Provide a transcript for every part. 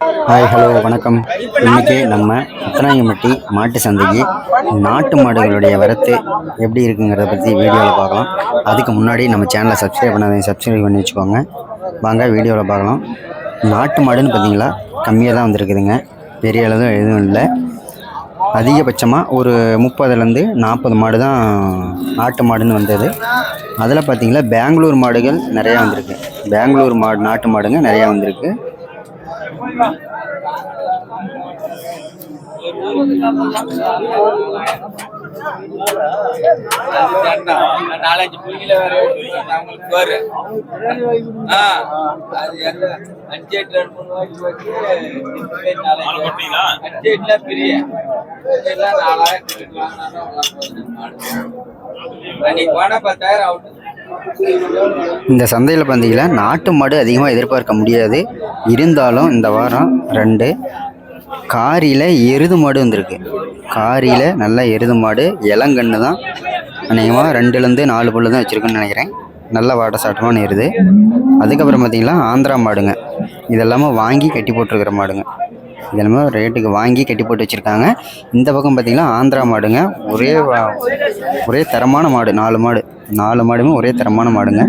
Hi hello வணக்கம். இன்றைக்கி நம்ம முத்தநாயகம்பட்டி மாட்டு சந்தைக்கு நாட்டு மாடுகளுடைய வரத்து எப்படி இருக்குங்கிறத பற்றி வீடியோவில் பார்க்கலாம். அதுக்கு முன்னாடி நம்ம சேனலை சப்ஸ்கிரைப் பண்ணாதீங்க, சப்ஸ்கிரைப் பண்ணி வச்சுக்கோங்க. வாங்க வீடியோவில் பார்க்கலாம். நாட்டு மாடுன்னு பார்த்தீங்களா கம்மியாக தான் வந்துருக்குதுங்க, பெரிய அளவு எதுவும் இல்லை. அதிகபட்சமாக ஒரு 30லேருந்து 40 மாடு தான் நாட்டு மாடுன்னு வந்தது. அதில் பார்த்தீங்களா பெங்களூர் மாடுகள் நிறையா வந்திருக்கு. பெங்களூர் மாடு நாட்டு மாடுங்க நிறையா வந்திருக்கு. நாலஞ்சு புள்ளிகள வேற பாரு. அஞ்சு எட்டு 2 3 வாட்டி அஞ்சு எட்டுல பெரிய அன்னைக்கு போனா 10,000 அவுட். இந்த சந்தையில் பார்த்தீங்கன்னா நாட்டு மாடு அதிகமாக எதிர்பார்க்க முடியாது. இருந்தாலும் இந்த வாரம் 2 காரியில் எருது மாடு வந்திருக்கு. காரியில் நல்லா எருது மாடு இளங்கன்று தான். அநேகமாக 2லேருந்து 4 புல்லு தான் வச்சுருக்குன்னு நினைக்கிறேன். நல்ல வாட்ட சாட்டமான எருது. அதுக்கப்புறம் பார்த்திங்கன்னா ஆந்திரா மாடுங்க. இதெல்லாமே வாங்கி கட்டி போட்டிருக்கிற மாடுங்க. இதெல்லாமே ரேட்டுக்கு வாங்கி கட்டி போட்டு வச்சுருக்காங்க. இந்த பக்கம் பார்த்திங்கன்னா ஆந்திரா மாடுங்க. ஒரே தரமான மாடு. 4 மாடுமே ஒரே தரமான மாடுங்க.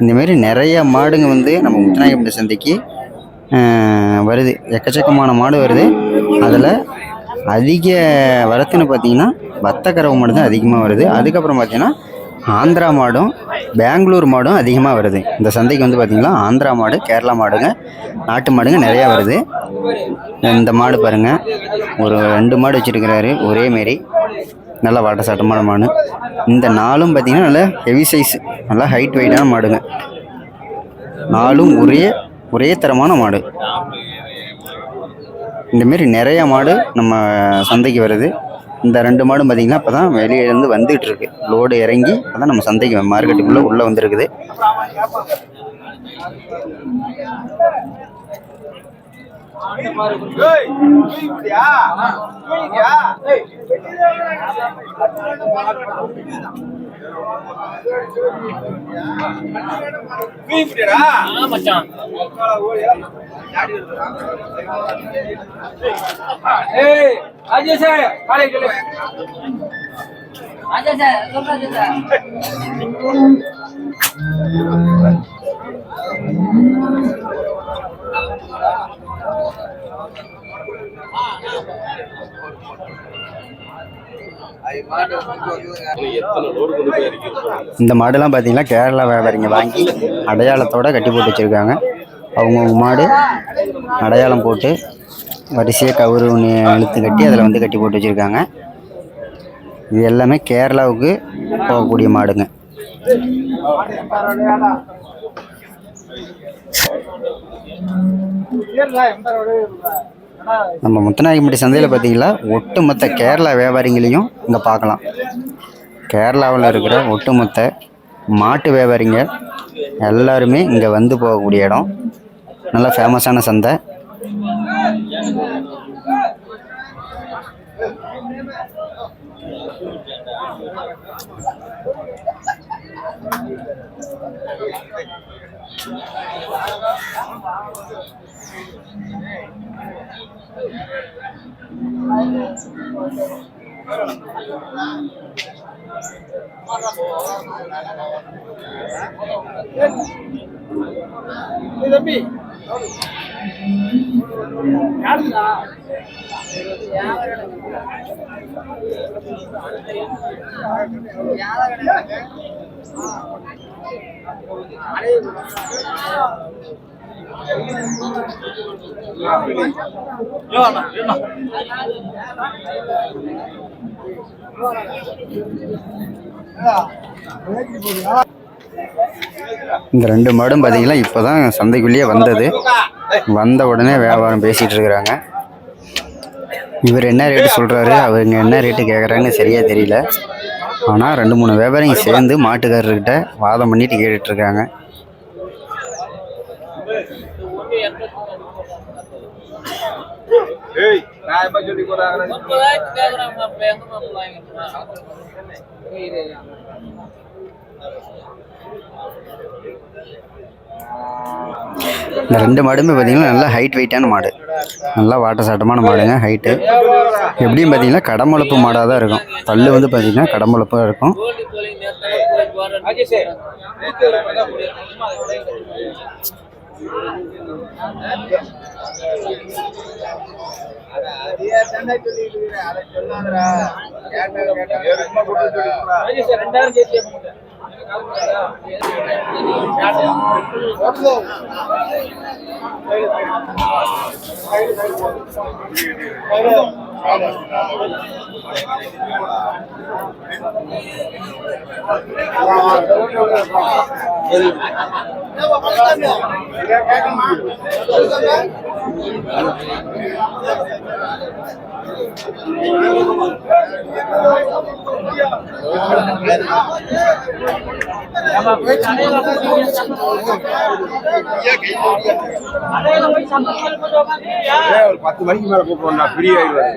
இந்தமாரி நிறைய மாடுங்க வந்து நம்ம முத்தநாயகம்பட்டி சந்தைக்கு வருது. எக்கச்சக்கமான மாடு வருது. அதில் அதிக வரத்துன்னு பார்த்திங்கன்னா வத்தக்கறவை மாடு தான் அதிகமாக வருது. அதுக்கப்புறம் பார்த்திங்கன்னா ஆந்திரா மாடும் பெங்களூர் மாடும் அதிகமாக வருது. இந்த சந்தைக்கு வந்து பார்த்திங்கன்னா ஆந்திரா மாடு, கேரளா மாடுங்க, நாட்டு மாடுங்க நிறையா வருது. இந்த மாடு பாருங்கள், ஒரு 2 மாடு வச்சுருக்கிறாரு ஒரே மாரி. நல்லா வாட்ட சாட்டமான மாடு. இந்த 4ம் பார்த்திங்கன்னா நல்லா ஹெவி சைஸ், நல்லா ஹைட் வெயிட்டான மாடுங்க. 4ம் ஒரே தரமான மாடு. இந்தமாரி நிறையா மாடு நம்ம சந்தைக்கு வருது. இந்த 2 மாடும் பார்த்திங்கன்னா இப்போ தான் வெளியிலேருந்து வந்துகிட்ருக்கு. லோடு இறங்கி அதான் நம்ம சந்தைக்கு மார்க்கெட்டுக்குள்ளே உள்ளே வந்துருக்குது. இந்த மாடுலாம் பார்த்தீங்கன்னா கேரளா வியாபாரிங்க வாங்கி அடையாளத்தோடு கட்டி போட்டு வச்சுருக்காங்க. அவங்கவுங்க மாடு அடையாளம் போட்டு வரிசையாக கவுரு இழுத்து கட்டி அதில் வந்து கட்டி போட்டு வச்சுருக்காங்க. இது எல்லாமே கேரளாவுக்கு போகக்கூடிய மாடுங்க. நம்ம முத்தநாயகம்பட்டி சந்தையில் பார்த்தீங்களா ஒட்டுமொத்த கேரளா வியாபாரிங்களையும் இங்கே பார்க்கலாம். கேரளாவில் இருக்கிற ஒட்டுமொத்த மாட்டு வியாபாரிங்க எல்லாருமே இங்கே வந்து போகக்கூடிய இடம். நல்ல ஃபேமஸான சந்தை. இந்த 2 மாடும் பார்த்தீங்கன்னா இப்போ தான் சந்தைக்குள்ளேயே வந்தது. வந்த உடனே வியாபாரம் பேசிகிட்டு இருக்கிறாங்க. இவர் என்ன ரேட்டு சொல்கிறாரு, அவங்க என்ன ரேட்டு கேட்குறாங்கன்னு சரியாக தெரியல. ஆனால் 2-3 வியாபாரிங்க சேர்ந்து மாட்டுக்காரர்கிட்ட வாதம் பண்ணிட்டு கேட்டுட்ருக்காங்க. இந்த 2 மாடுமே பார்த்தீங்கன்னா நல்லா ஹைட் வெயிட்டான மாடு, நல்லா வாட்ட சாட்டமான மாடுங்க. ஹைட்டு எப்படியும் பார்த்தீங்கன்னா கடமுழப்பு மாடாக தான் இருக்கும். பல்லு வந்து பார்த்தீங்கன்னா கடமுழப்பாக இருக்கும். ஒரு 10 மணிக்கு மேல கூப்பிடுவோம், ஃப்ரீ ஆயிடுவாரு.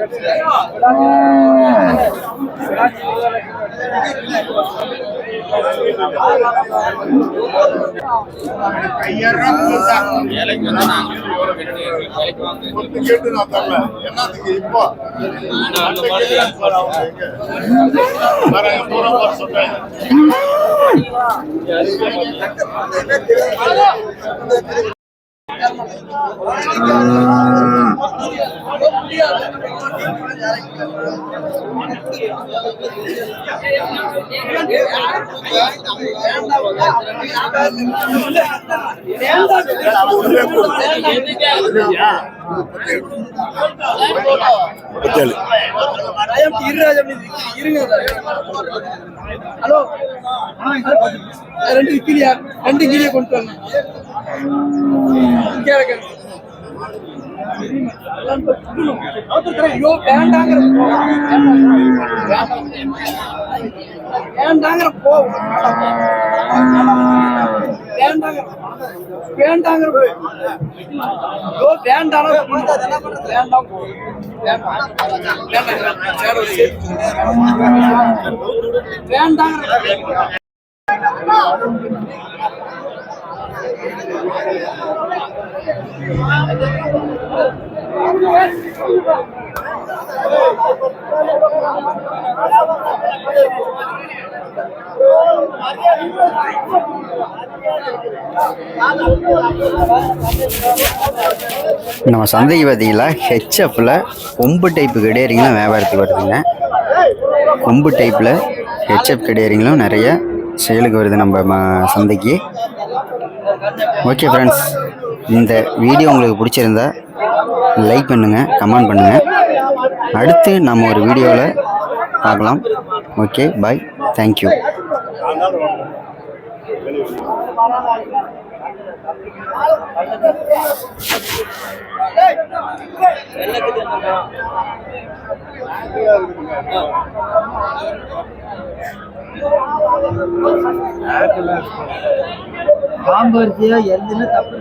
ஹலோ 2 கிளியா 2 கிளியை கொண்டு வரணும். ஐயோ வேண்டாங்கிற வேண்டாங்கிற போ வேண்டாங்கிற வேண்டாங்கிற ஐயோ வேண்டாம் வேண்டாம் போ வேண்டாங்கிற நம்ம சந்தைக்கு பார்த்தீங்களா ஹெச்எஃப்ல கொம்பு டைப்பு கிடையாதுங்களும் வியாபாரத்துக்கு வருதுங்க. கொம்பு டைப்பில் ஹெச்எஃப் கிடையாதுங்களும் நிறைய சேலுக்கு வருது நம்ம சந்தைக்கு. ஓகே ஃப்ரெண்ட்ஸ், இந்த வீடியோ உங்களுக்கு பிடிச்சிருந்தா லைக் பண்ணுங்கள், கமெண்ட் பண்ணுங்கள். அடுத்து நம்ம ஒரு வீடியோவில் பார்க்கலாம். ஓகே, பாய், தேங்க்யூ. பாம்பு அரிசியா எதுன்னு தப்பு